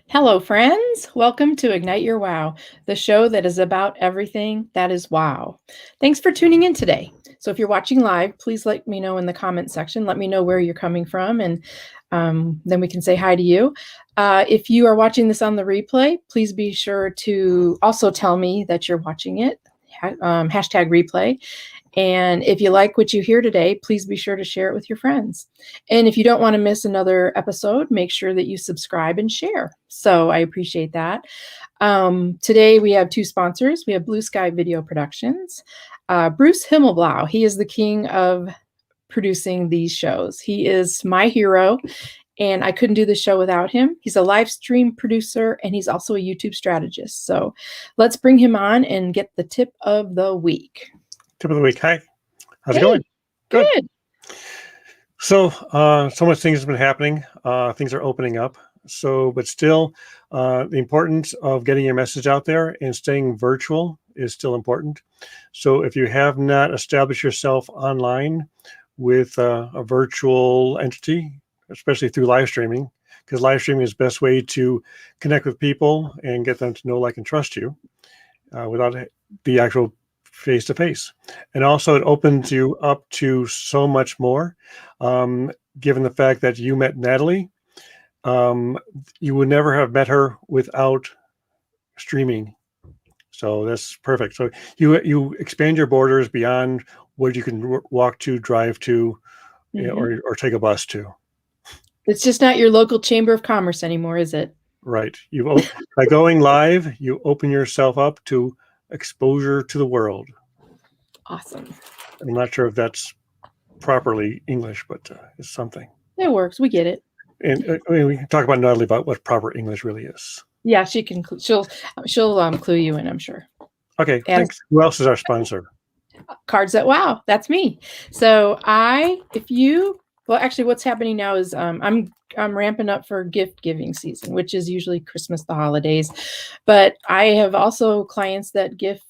Hello, friends. Welcome to Ignite Your Wow, the show that is about everything that is wow. Thanks for tuning in today. So, if you're watching live, please let me know in the comment section. Let me know where you're coming from, and then we can say hi to you. If you are watching this on the replay, please be sure to also tell me that you're watching it. Hashtag replay. And if you like what you hear today, please be sure to share it with your friends. And if you don't want to miss another episode, make sure that you subscribe and share. So I appreciate that. Today we have two sponsors. We have Blue Sky Video Productions. Bruce Himmelblau, he is the king of producing these shows. He is my hero, and I couldn't do this show without him. He's a live stream producer, and he's also a YouTube strategist. So let's bring him on and get the tip of the week. Tip of the week. Hi. How's Hey, it going? Good. So much things have been happening. Things are opening up. But still, the importance of getting your message out there and staying virtual is still important. So if you have not established yourself online with a virtual entity, especially through live streaming, because live streaming is the best way to connect with people and get them to know, like, and trust you without the actual face-to-face. And also it opens you up to so much more, given the fact that you met Natalie. You would never have met her without streaming. So that's perfect. So you expand your borders beyond what you can walk to, drive to, or take a bus to. It's just not your local chamber of commerce anymore, is it? Right. By going live, you open yourself up to exposure to the world. Awesome. I'm not sure if that's properly English, but it's something. It works. We get it. And we can talk about Natalie about what proper English really is. Yeah, she can. She'll clue you in, I'm sure. Okay, thanks. Who else is our sponsor? Cards That Wow. That's me. So actually, what's happening now is I'm ramping up for gift giving season, which is usually Christmas, the holidays. But I have also clients that give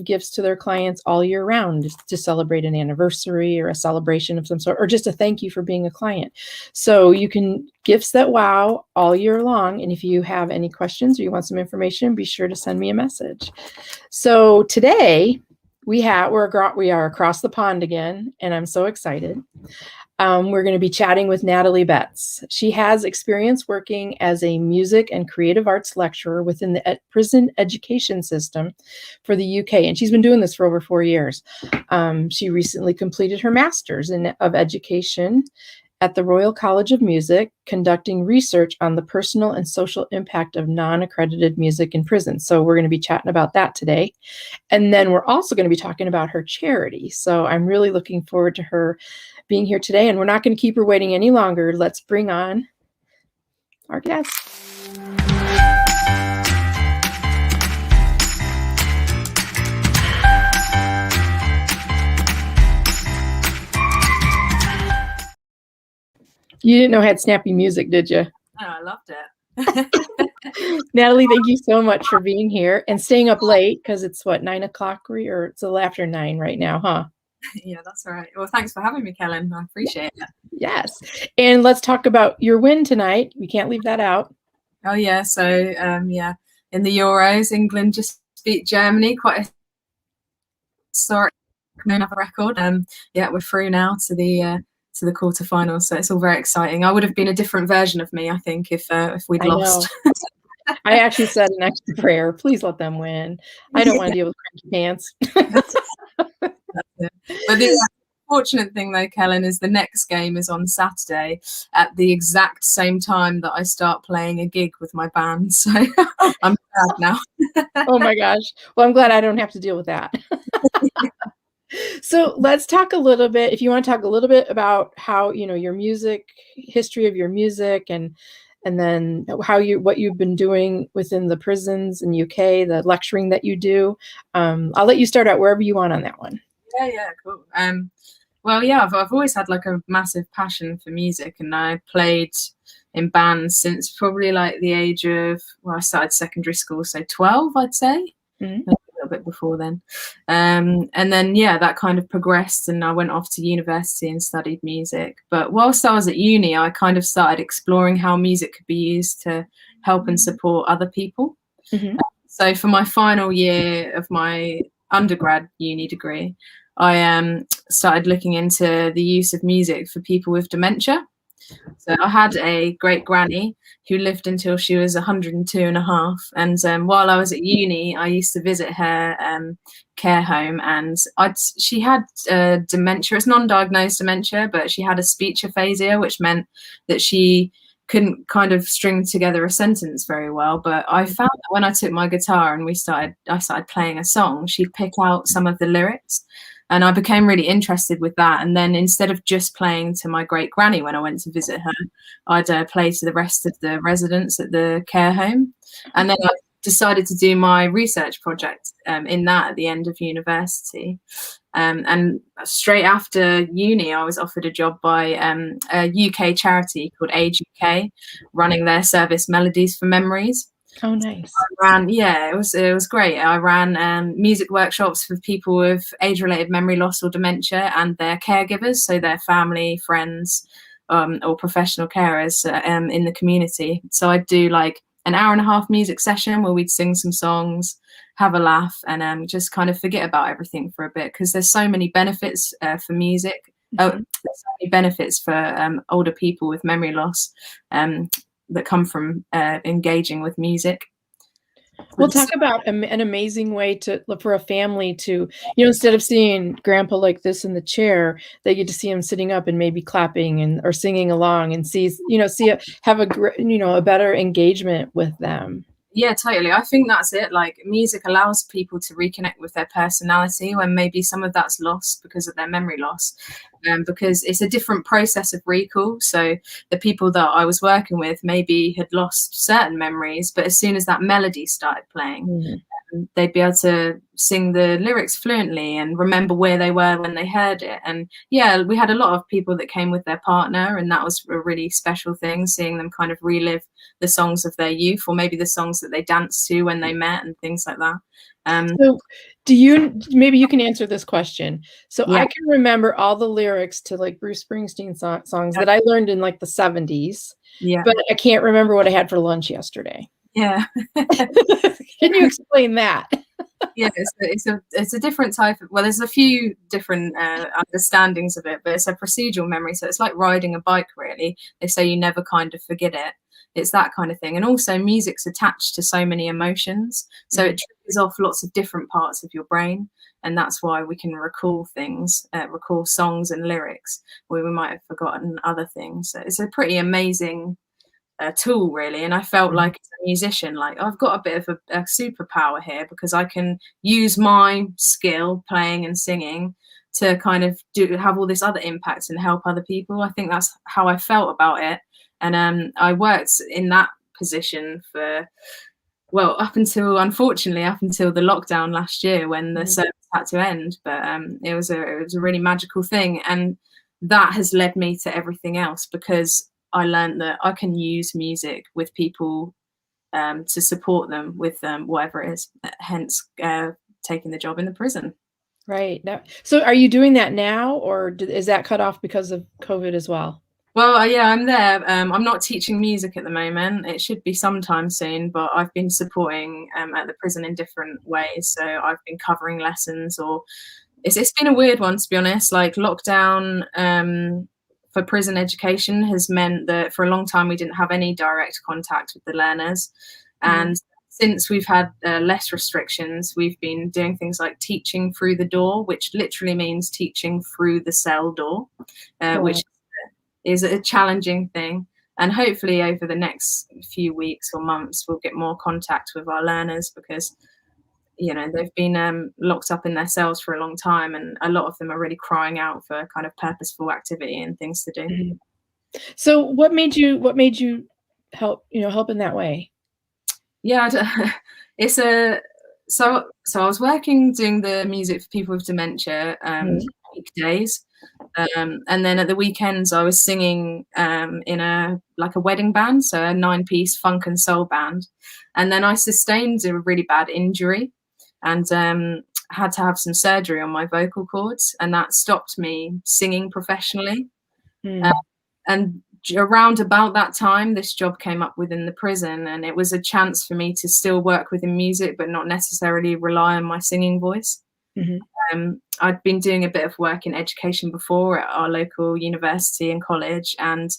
gifts to their clients all year round to celebrate an anniversary or a celebration of some sort, or just a thank you for being a client. So you can gifts that wow all year long. And if you have any questions or you want some information, be sure to send me a message. So today we are across the pond again, and I'm so excited. We're going to be chatting with Natalie Betts. She has experience working as a music and creative arts lecturer within the prison education system for the UK, and she's been doing this for over 4 years. She recently completed her master's of education at the Royal College of Music, conducting research on the personal and social impact of non-accredited music in prison. So we're going to be chatting about that today. And then we're also going to be talking about her charity. So I'm really looking forward to her being here today, and we're not going to keep her waiting any longer. Let's bring on our guest. You didn't know I had snappy music, did you? Oh, I loved it. Natalie, thank you so much for being here and staying up late, because it's 9 o'clock, or it's a little after 9 right now, huh? Yeah, that's all right. Well, thanks for having me, Kellen. I appreciate it. Yes. And let's talk about your win tonight. We can't leave that out. Oh, yeah. So, in the Euros, England just beat Germany. Quite a historic record. We're through now to the quarterfinals. So it's all very exciting. I would have been a different version of me, I think, if we'd lost. I actually said an extra prayer. Please let them win. I don't want to deal with cranky pants. But the fortunate thing, though, Kellen, is the next game is on Saturday at the exact same time that I start playing a gig with my band. So I'm sad now. Oh my gosh. Well, I'm glad I don't have to deal with that. So let's talk a little bit, if you want to talk a little bit about how, your music, history of your music, and then what you've been doing within the prisons in UK, the lecturing that you do. I'll let you start out wherever you want on that one. Yeah, cool. I've always had like a massive passion for music, and I played in bands since probably like the age of, I started secondary school, so 12, I'd say. Mm-hmm. A little quit before then. And then, yeah, that kind of progressed, and I went off to university and studied music. But whilst I was at uni, I kind of started exploring how music could be used to help and support other people. Mhm. So for my final year of my undergrad uni degree, I started looking into the use of music for people with dementia. So I had a great granny who lived until she was 102 and a half. And while I was at uni, I used to visit her care home, and she had dementia. It's non-diagnosed dementia, but she had a speech aphasia, which meant that she couldn't kind of string together a sentence very well. But I found that when I took my guitar and I started playing a song, she'd pick out some of the lyrics. And I became really interested with that. And then instead of just playing to my great granny when I went to visit her, I'd play to the rest of the residents at the care home. And then I decided to do my research project in that at the end of university. And straight after uni, I was offered a job by a UK charity called Age UK, running their service Melodies for Memories. Oh, nice. It was great. I ran music workshops for people with age-related memory loss or dementia and their caregivers, so their family, friends, or professional carers in the community. So I'd do like an hour and a half music session where we'd sing some songs, have a laugh, and just kind of forget about everything for a bit, because there's so many benefits for music. There's so many benefits for older people with memory loss that come from engaging with music. Well, talk about an amazing way for a family to, instead of seeing grandpa like this in the chair, they get to see him sitting up and maybe clapping or singing along, and have a better engagement with them. Yeah, totally. I think that's it. Like, music allows people to reconnect with their personality when maybe some of that's lost because of their memory loss. Because it's a different process of recall. So the people that I was working with maybe had lost certain memories, but as soon as that melody started playing, they'd be able to sing the lyrics fluently and remember where they were when they heard it. And yeah, we had a lot of people that came with their partner, and that was a really special thing, seeing them kind of relive the songs of their youth, or maybe the songs that they danced to when they met and things like that. So maybe you can answer this question. So yeah. I can remember all the lyrics to like Bruce Springsteen songs that I learned in like the 70s, but I can't remember what I had for lunch yesterday. Yeah. Can you explain that? Yeah, it's a different type of, well, there's a few different understandings of it, but it's a procedural memory. So it's like riding a bike, really. They say you never kind of forget it. It's that kind of thing. And also music's attached to so many emotions. So it triggers off lots of different parts of your brain. And that's why we can recall things, recall songs and lyrics where we might have forgotten other things. So it's a pretty amazing tool, really. And I felt like as a musician, like I've got a bit of a superpower here, because I can use my skill playing and singing to kind of have all this other impact and help other people. I think that's how I felt about it. And I worked in that position for, well, unfortunately up until the lockdown last year, when the service had to end. But it was a really magical thing, and that has led me to everything else, because I learned that I can use music with people to support them with whatever it is, hence taking the job in the prison. Right. So are you doing that now, or is that cut off because of COVID as well? Well, yeah, I'm there. I'm not teaching music at the moment. It should be sometime soon, but I've been supporting at the prison in different ways. So I've been covering lessons, or it's been a weird one, to be honest. Like, lockdown for prison education has meant that for a long time we didn't have any direct contact with the learners. And since we've had less restrictions, we've been doing things like teaching through the door, which literally means teaching through the cell door, which is a challenging thing. And hopefully over the next few weeks or months, we'll get more contact with our learners, because they've been locked up in their cells for a long time, and a lot of them are really crying out for kind of purposeful activity and things to do. So what made you help in that way? Yeah, so I was working doing the music for people with dementia weekdays, and then at the weekends I was singing in a wedding band, so a 9-piece funk and soul band. And then I sustained a really bad injury, and had to have some surgery on my vocal cords, and that stopped me singing professionally. Mm. And around about that time, this job came up within the prison, and it was a chance for me to still work within music, but not necessarily rely on my singing voice. Mm-hmm. I'd been doing a bit of work in education before at our local university and college, and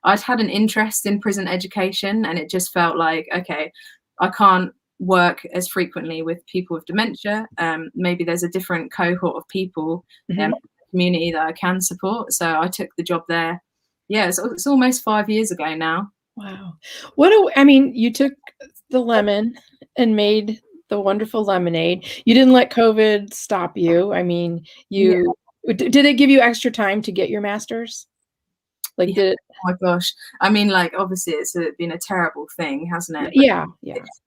I'd had an interest in prison education, and it just felt like, okay, I can't work as frequently with people with dementia. Maybe there's a different cohort of people in the community that I can support. So I took the job there. Yeah, it's almost 5 years ago now. Wow. You took the lemon and made the wonderful lemonade. You didn't let COVID stop you. I mean, did it give you extra time to get your master's? Like, Yeah. did it? Oh my gosh. I mean, like, obviously it's been a terrible thing, hasn't it? Yeah.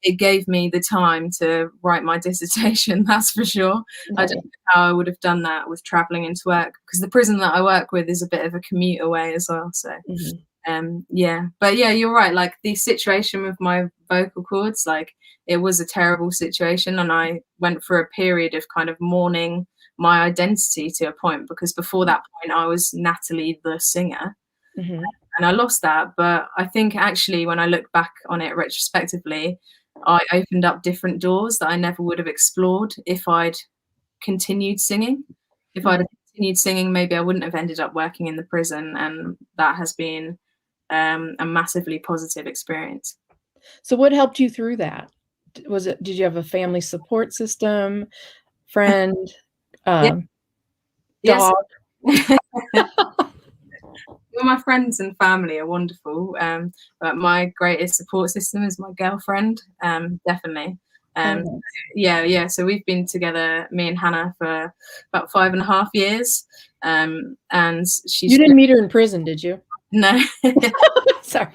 It gave me the time to write my dissertation, that's for sure. No. I don't know how I would have done that with traveling into work, because the prison that I work with is a bit of a commute away as well. So yeah, but yeah, you're right. Like, the situation with my vocal cords, like, it was a terrible situation, and I went for a period of kind of mourning my identity to a point, because before that point I was Natalie the singer. And I lost that. But I think actually, when I look back on it retrospectively, I opened up different doors that I never would have explored if I'd continued singing. If I'd continued singing, maybe I wouldn't have ended up working in the prison, and that has been a massively positive experience. So what helped you through that? Did you have a family support system, friend, Yes. dog? Well, my friends and family are wonderful, but my greatest support system is my girlfriend, definitely. Yeah. So we've been together, me and Hannah, for about 5.5 years. And she's. You didn't meet her in prison, did you? No. Sorry.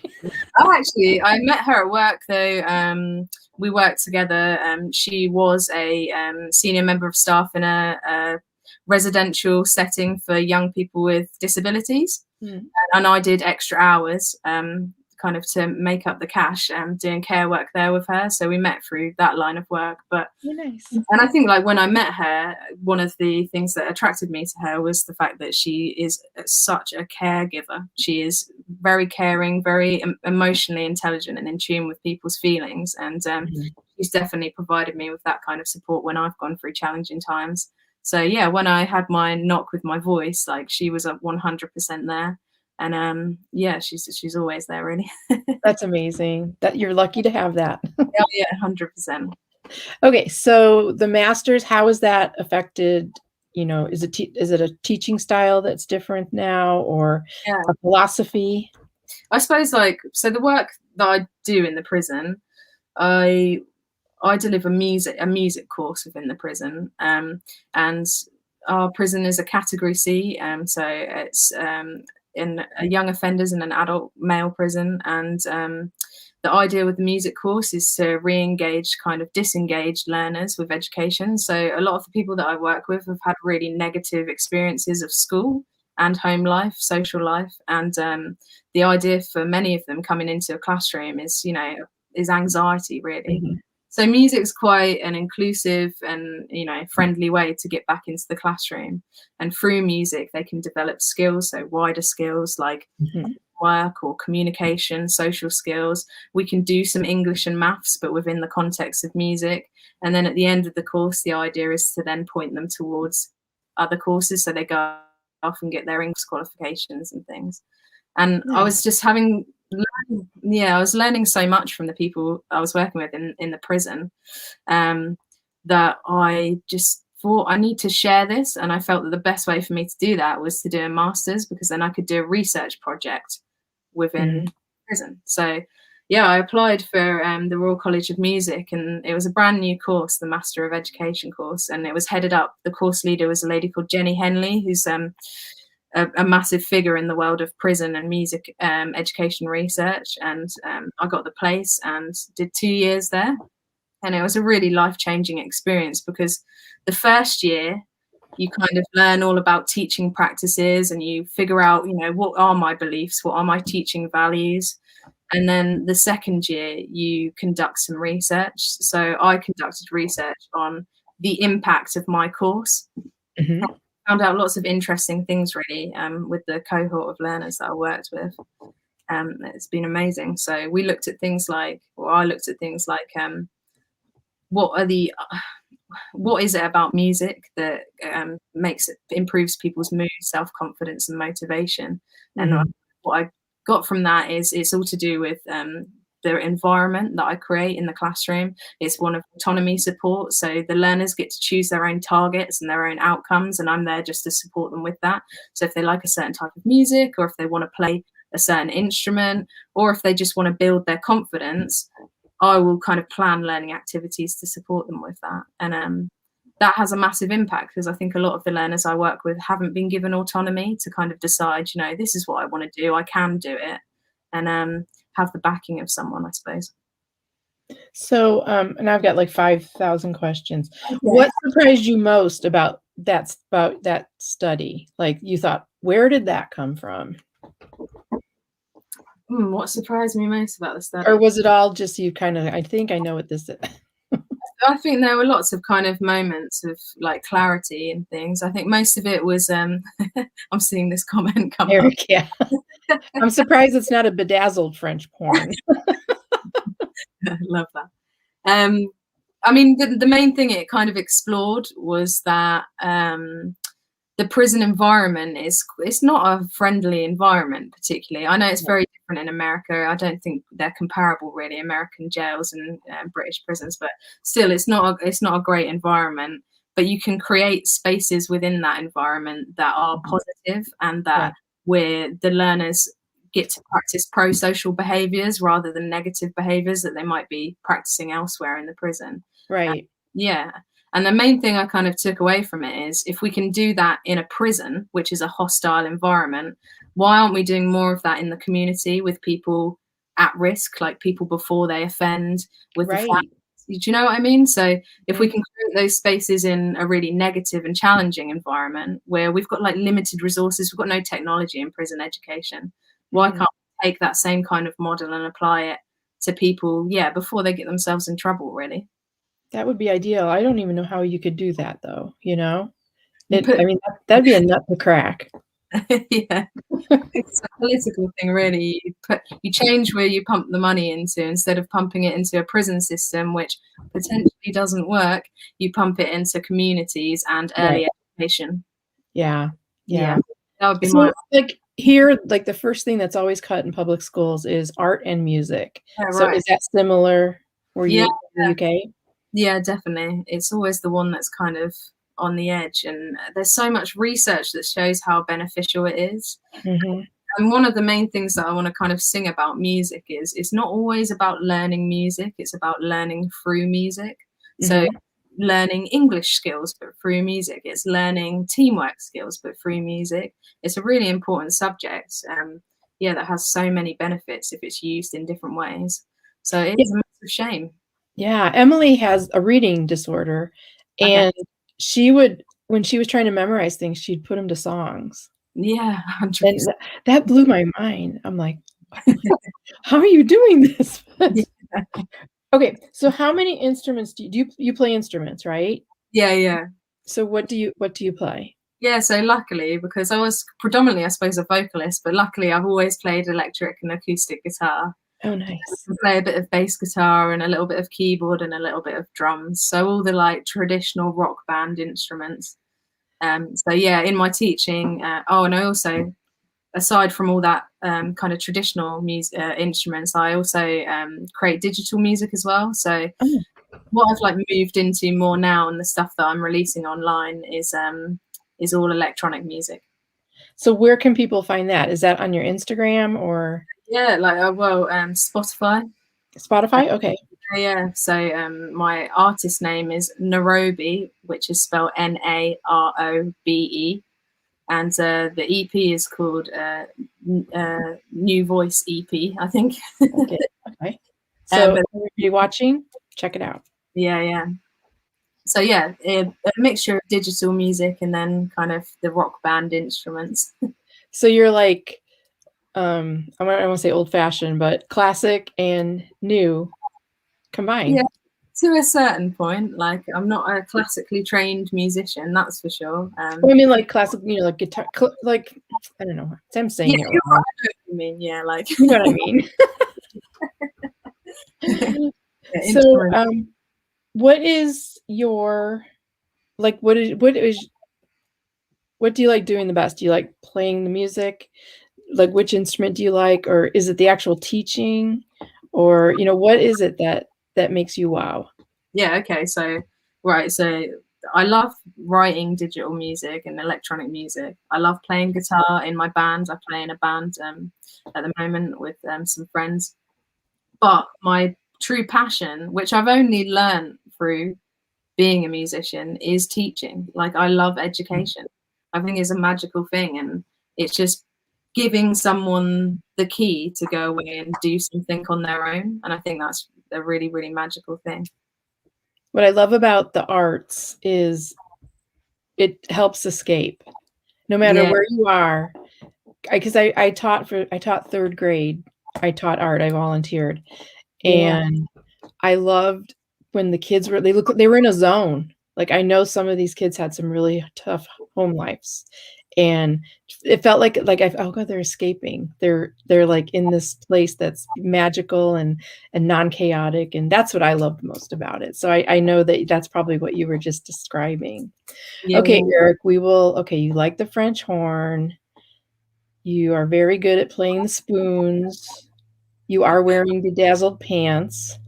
Oh, actually, I met her at work though. We worked together. She was a senior member of staff in a residential setting for young people with disabilities. And I did extra hours kind of to make up the cash, doing care work there with her. So we met through that line of work. But nice. And I think, like, when I met her, one of the things that attracted me to her was the fact that she is such a caregiver. She is very caring, very emotionally intelligent, and in tune with people's feelings. And she's definitely provided me with that kind of support when I've gone through challenging times. So yeah, when I had my knock with my voice, like, she was at 100% there. And yeah, she's always there, really. That's amazing. That you're lucky to have that. Yeah, 100%. Okay, so the masters, how has that affected? Is it a teaching style that's different now, or a philosophy? I suppose, like, so the work that I do in the prison, I deliver a music course within the prison, and our prison is a category C, so it's in young offenders and an adult male prison. And the idea with the music course is to re-engage kind of disengaged learners with education. So a lot of the people that I work with have had really negative experiences of school and home life, social life, and the idea for many of them coming into a classroom is anxiety, really. So music's quite an inclusive and friendly way to get back into the classroom, and through music they can develop skills, so wider skills like work or communication, social skills. We can do some English and maths, but within the context of music. And then at the end of the course, the idea is to then point them towards other courses, so they go off and get their English qualifications and things. And I was just I was learning so much from the people I was working with in the prison, that I just thought, I need to share this. And I felt that the best way for me to do that was to do a master's, because then I could do a research project within prison. So yeah, I applied for the Royal College of Music, and it was a brand new course, the Master of Education course, and it was headed up, the course leader was a lady called Jenny Henley, who's a massive figure in the world of prison and music education research. And I got the place and did 2 years there. And it was a really life-changing experience, because the first year you kind of learn all about teaching practices, and you figure out, what are my beliefs, what are my teaching values. And then the second year you conduct some research. So I conducted research on the impact of my course. Mhm. Found out lots of interesting things really with the cohort of learners that I worked with. It's been amazing. So we looked at things like, or I looked at things like, what is it about music that improves people's mood, self-confidence, and motivation? And Mhm. what I got from that is it's all to do with the environment that I create in the classroom. It's one of autonomy support. So the learners get to choose their own targets and their own outcomes, and I'm there just to support them with that. So if they like a certain type of music, or if they want to play a certain instrument, or if they just want to build their confidence, I will kind of plan learning activities to support them with that. And that has a massive impact, because I think a lot of the learners I work with haven't been given autonomy to kind of decide, you know, this is what I want to do, I can do it, and have the backing of someone, I suppose. So, and I've got like 5,000 questions. Okay. What surprised you most about that study? Like you thought, where did that come from? What surprised me most about the study? Or was it all just you kind of, I think I know what this is. I think there were lots of kind of moments of like clarity and things. I think most of it was I'm seeing this comment come up. Eric, yeah. I'm surprised it's not a bedazzled French porn. I love that. I mean, the main thing it kind of explored was that the prison environment it's not a friendly environment particularly. I know it's very different in America. I don't think they're comparable really, American jails and British prisons, but still it's not a great environment. But you can create spaces within that environment that are positive, and that where the learners get to practice pro-social behaviors rather than negative behaviors that they might be practicing elsewhere in the prison. Right. Yeah. And the main thing I kind of took away from it is, if we can do that in a prison, which is a hostile environment, why aren't we doing more of that in the community with people at risk, like people before they offend, with the families? Do you know what I mean? So if we can create those spaces in a really negative and challenging environment where we've got like limited resources, we've got no technology in prison education, why can't we take that same kind of model and apply it to people, before they get themselves in trouble, really? That would be ideal. I don't even know how you could do that though, you know? I mean, that'd be a nut to crack. Yeah. It's a political thing, really. You change where you pump the money into. Instead of pumping it into a prison system, which potentially doesn't work, you pump it into communities and early education. Yeah. That would be So, like here, like the first thing that's always cut in public schools is art and music. So is that similar where you in the UK? Yeah, definitely. It's always the one that's kind of on the edge, and there's so much research that shows how beneficial it is. And one of the main things that I want to kind of sing about music is it's not always about learning music, it's about learning through music. So learning English skills but through music, it's learning teamwork skills but through music. It's a really important subject, that has so many benefits if it's used in different ways. So it is a massive shame. Yeah, Emily has a reading disorder, and she would, when she was trying to memorize things, she'd put them to songs. Yeah, 100%. And that blew my mind. I'm like, how are you doing this? Okay, so how many instruments do you play instruments, right? Yeah. So what do you play? Yeah, so luckily, because I was predominantly, I suppose, a vocalist, but luckily I've always played electric and acoustic guitar. Oh, nice. I can play a bit of bass guitar and a little bit of keyboard and a little bit of drums. So all the like traditional rock band instruments. So yeah, in my teaching, and I also, aside from all that kind of traditional music instruments, I also create digital music as well. So what I've like moved into more now, and the stuff that I'm releasing online is all electronic music. So where can people find that? Is that on your Instagram or? Yeah, like Spotify. Spotify? Okay. Yeah. So my artist name is Narobe, which is spelled Narobe, and the EP is called New Voice EP, I think. Okay. So if you're watching, check it out. Yeah. So yeah, a mixture of digital music and then kind of the rock band instruments. So you're like, I don't want to say old fashioned, but classic and new combined. Yeah, To a certain point, like I'm not a classically trained musician, that's for sure. Well, I mean, like classic, you know, like guitar, like I don't know. I'm saying yeah, it you're wrong. right, I know what you mean, yeah, like You know what I mean? yeah, So, instrument. what is your like? What do you like doing the best? Do you like playing the music? Like, which instrument do you like, or is it the actual teaching, or you know, what is it that makes you wow? Yeah, okay, so right, so I love writing digital music and electronic music. I love playing guitar in my band. I play in a band at the moment with some friends. But my true passion, which I've only learned through being a musician, is teaching. Like I love education. I think it's a magical thing, and it's just giving someone the key to go away and do something on their own. And I think that's a really, really magical thing. What I love about the arts is it helps escape, no matter Yeah, where you are. Because I taught third grade. I taught art. I volunteered, yeah, and I loved when the kids they were in a zone. Like, I know some of these kids had some really tough home lives, and it felt like oh god, they're escaping. They're like in this place that's magical and non-chaotic, and that's what I loved most about it. So I know that that's probably what you were just describing. yeah, Okay, yeah. Eric, okay, you like the French horn. You are very good at playing the spoons. You are wearing bedazzled pants.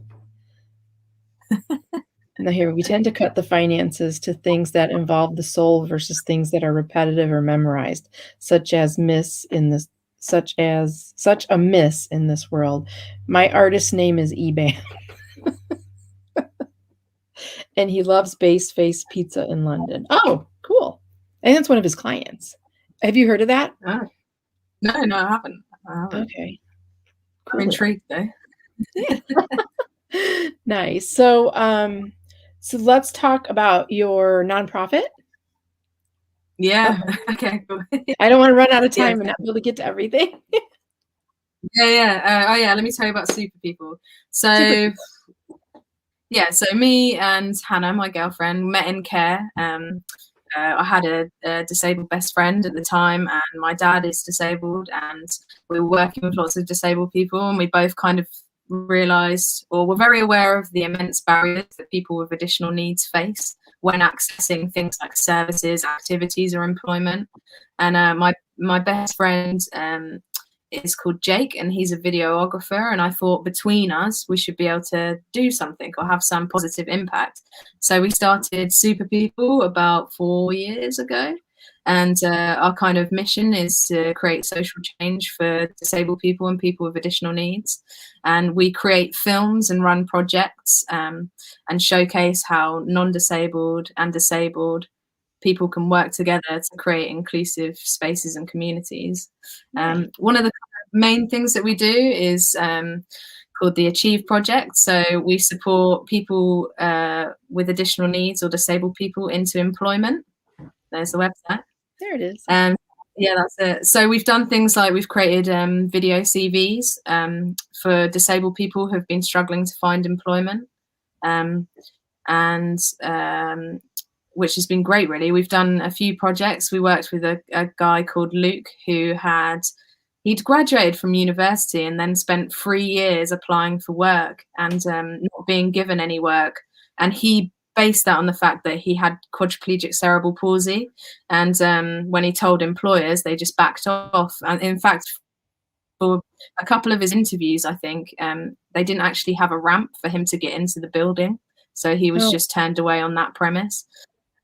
Now here, we tend to cut the finances to things that involve the soul versus things that are repetitive or memorized, such a miss in this world. My artist's name is eBay, and he loves Base Face Pizza in London. Oh, cool. And that's one of his clients. Have you heard of that? Oh, no, I haven't. Okay, I'm cool. intrigued though. Nice. So let's talk about your nonprofit. Yeah. Okay. Cool. I don't want to run out of Yeah. time and not be able to get to everything. Yeah. Oh yeah. Let me tell you about Superpeople. So Super. yeah. So me and Hannah, my girlfriend, met in care. I had a disabled best friend at the time, and my dad is disabled, and we were working with lots of disabled people, and we both kind of realized, or were very aware of the immense barriers that people with additional needs face when accessing things like services, activities, or employment. And my best friend is called Jake, and he's a videographer. And I thought between us, we should be able to do something or have some positive impact. So we started Superpeople about 4 years ago. And our kind of mission is to create social change for disabled people and people with additional needs. And we create films and run projects and showcase how non-disabled and disabled people can work together to create inclusive spaces and communities. One of the main things that we do is called the Achieve Project. So we support people with additional needs or disabled people into employment. There's the website. There it is. Yeah, that's it. So we've done things like we've created video CVs for disabled people who have been struggling to find employment, and which has been great, really. We've done a few projects. We worked with a guy called Luke he'd graduated from university and then spent 3 years applying for work and not being given any work. And he based that on the fact that he had quadriplegic cerebral palsy. And when he told employers, they just backed off. And in fact, for a couple of his interviews, I think, they didn't actually have a ramp for him to get into the building. So he was just turned away on that premise.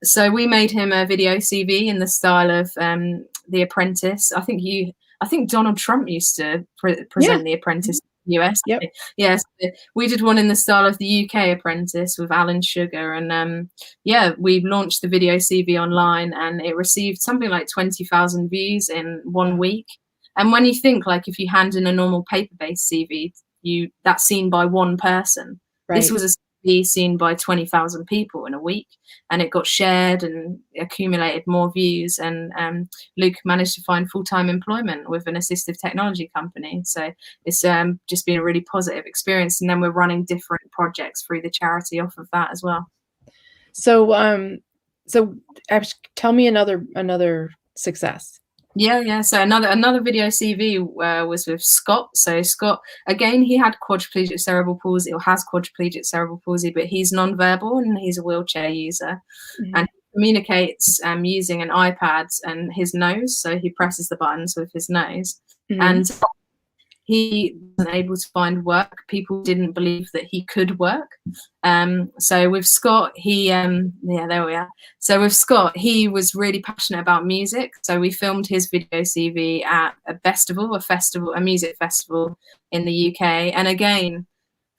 So we made him a video CV in the style of The Apprentice. I think Donald Trump used to present The Apprentice in the US. Yep. Yes, we did one in the style of the UK Apprentice with Alan Sugar. And we launched the video CV online, and it received something like 20,000 views in 1 week. And when you think, like, if you hand in a normal paper-based CV, that's seen by one person. Right. This was a be seen by 20,000 people in a week, and it got shared and accumulated more views, and Luke managed to find full-time employment with an assistive technology company. So it's just been a really positive experience, and then we're running different projects through the charity off of that as well. So tell me another success. Yeah. So another video CV was with Scott. So Scott, again, he had quadriplegic cerebral palsy, or has quadriplegic cerebral palsy, but he's non-verbal and he's a wheelchair user. Mm-hmm. And he communicates using an iPad and his nose. So he presses the buttons with his nose. Mm-hmm. And he wasn't able to find work. People didn't believe that he could work. So with Scott, there we are. So with Scott, he was really passionate about music. So we filmed his video CV at a music festival in the UK. And again,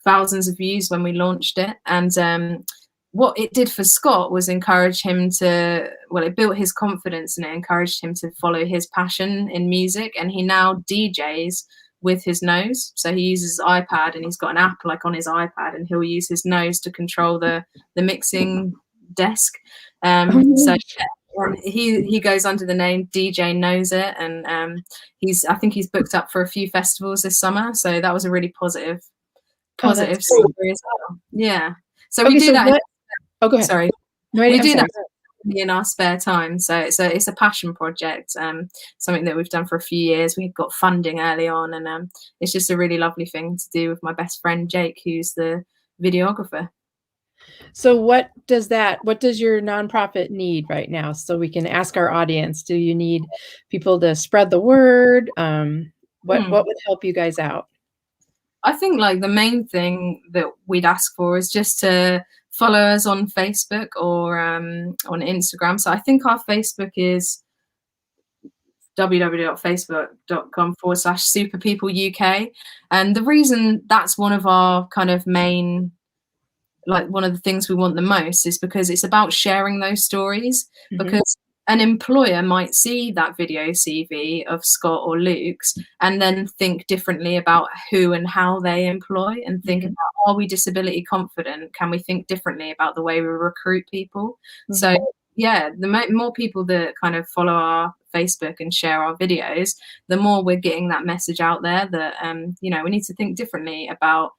thousands of views when we launched it. And what it did for Scott was encourage him it built his confidence, and it encouraged him to follow his passion in music. And he now DJs with his nose. So he uses his iPad, and he's got an app like on his iPad, and he'll use his nose to control the mixing desk. So he goes under the name DJ Knows It, and I think he's booked up for a few festivals this summer. So that was a really positive story as well. Yeah. So we do that. Go ahead. Sorry. We do that in our spare time. So it's a passion project, something that we've done for a few years. We got funding early on, and it's just a really lovely thing to do with my best friend Jake, who's the videographer. So what does your nonprofit need right now? So we can ask our audience, do you need people to spread the word? What would help you guys out? I think like the main thing that we'd ask for is just to follow us on Facebook or on Instagram. So I think our Facebook is www.facebook.com/Superpeople UK. And the reason that's one of our kind of main, like one of the things we want the most, is because it's about sharing those stories. Mm-hmm. Because an employer might see that video CV of Scott or Luke's and then think differently about who and how they employ, and think about, are we disability confident? Can we think differently about the way we recruit people? Mm-hmm. So yeah, the more people that kind of follow our Facebook and share our videos, the more we're getting that message out there that we need to think differently about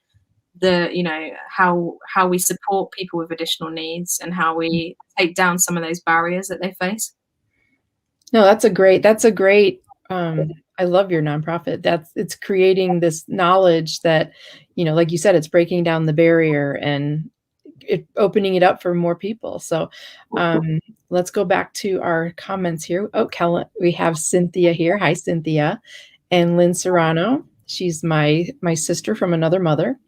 how we support people with additional needs, and how we take down some of those barriers that they face. No, that's a great I love your nonprofit. It's creating this knowledge that, like you said, it's breaking down the barrier and opening it up for more people. So let's go back to our comments here. Oh, Kellen, we have Cynthia here. Hi, Cynthia. And Lynn Serrano. She's my sister from another mother.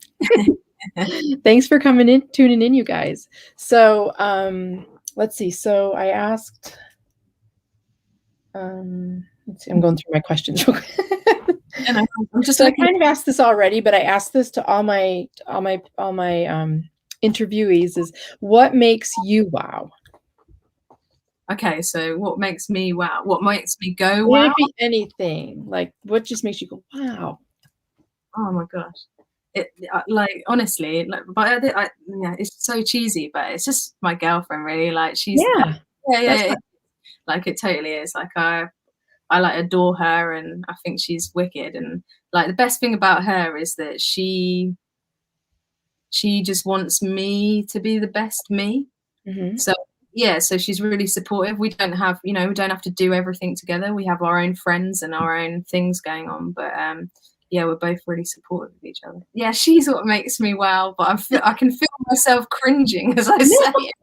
Thanks for tuning in, you guys. So let's see. So I asked, let's see, I'm going through my questions real quick. I kind of asked this already, but I asked this to all my interviewees: is what makes you wow? Okay, so what makes me wow? What makes me go wow? Would it be anything? Like, what just makes you go wow? Oh my gosh. Honestly, it's so cheesy, but it's just my girlfriend, really. Like, she's yeah. Like, it totally is. Like, I like adore her, and I think she's wicked. And like, the best thing about her is that she just wants me to be the best me. Mm-hmm. So she's really supportive. We don't have to do everything together. We have our own friends and our own things going on, but we're both really supportive of each other. Yeah, she's what makes me wow, but I can feel myself cringing as I say it.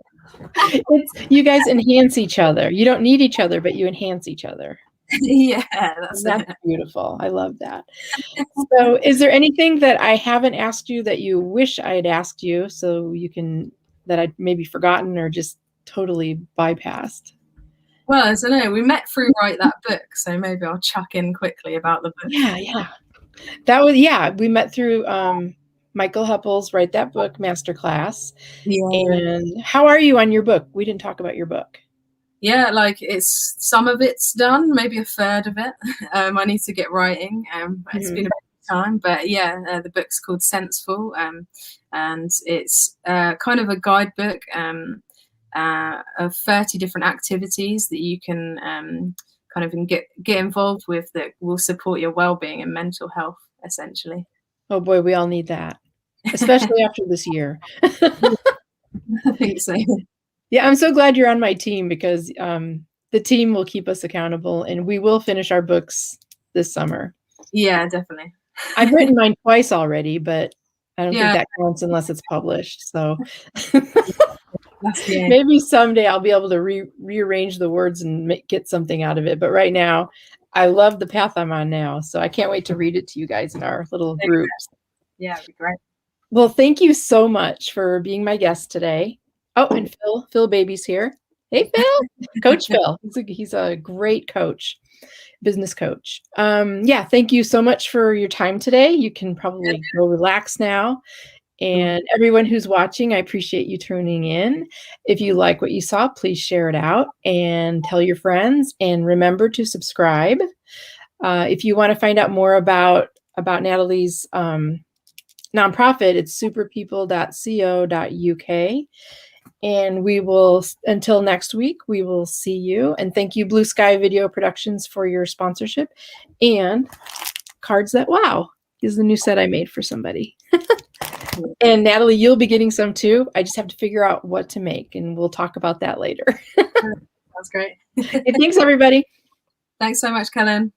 You guys enhance each other. You don't need each other, but you enhance each other. Yeah, that's beautiful. I love that. So is there anything that I haven't asked you that you wish I had asked you, so that I'd maybe forgotten or just totally bypassed? Well, I don't know. We met through Write That Book, so maybe I'll chuck in quickly about the book. Yeah. We met through Michael Heppel's Write That Book masterclass. Yeah. And how are you on your book? We didn't talk about your book. Yeah, like some of it's done, maybe a third of it. I need to get writing. It's been a time. But yeah, the book's called Senseful, and it's kind of a guidebook of 30 different activities that you can kind of get involved with that will support your well-being and mental health, essentially. Oh boy, we all need that, especially after this year. I think so. Yeah, I'm so glad you're on my team, because the team will keep us accountable, and we will finish our books this summer. Yeah, definitely. I've written mine twice already, but I don't think that counts unless it's published. So maybe someday I'll be able to rearrange the words and get something out of it. But right now, I love the path I'm on now. So I can't wait to read it to you guys in our little groups. Yeah, it'd be great. Well, thank you so much for being my guest today. Oh, and Phil Baby's here. Hey, Phil. Coach Phil. He's a great coach, business coach. Yeah, thank you so much for your time today. You can probably go relax now. And everyone who's watching, I appreciate you tuning in. If you like what you saw, please share it out and tell your friends. And remember to subscribe. If you want to find out more about Natalie's nonprofit, it's superpeople.co.uk. And we will, until next week, we will see you. And thank you, Blue Sky Video Productions, for your sponsorship. And Cards That Wow is the new set I made for somebody. And Natalie, you'll be getting some too. I just have to figure out what to make, and we'll talk about that later. That's great. Hey, thanks, everybody. Thanks so much, Kellen.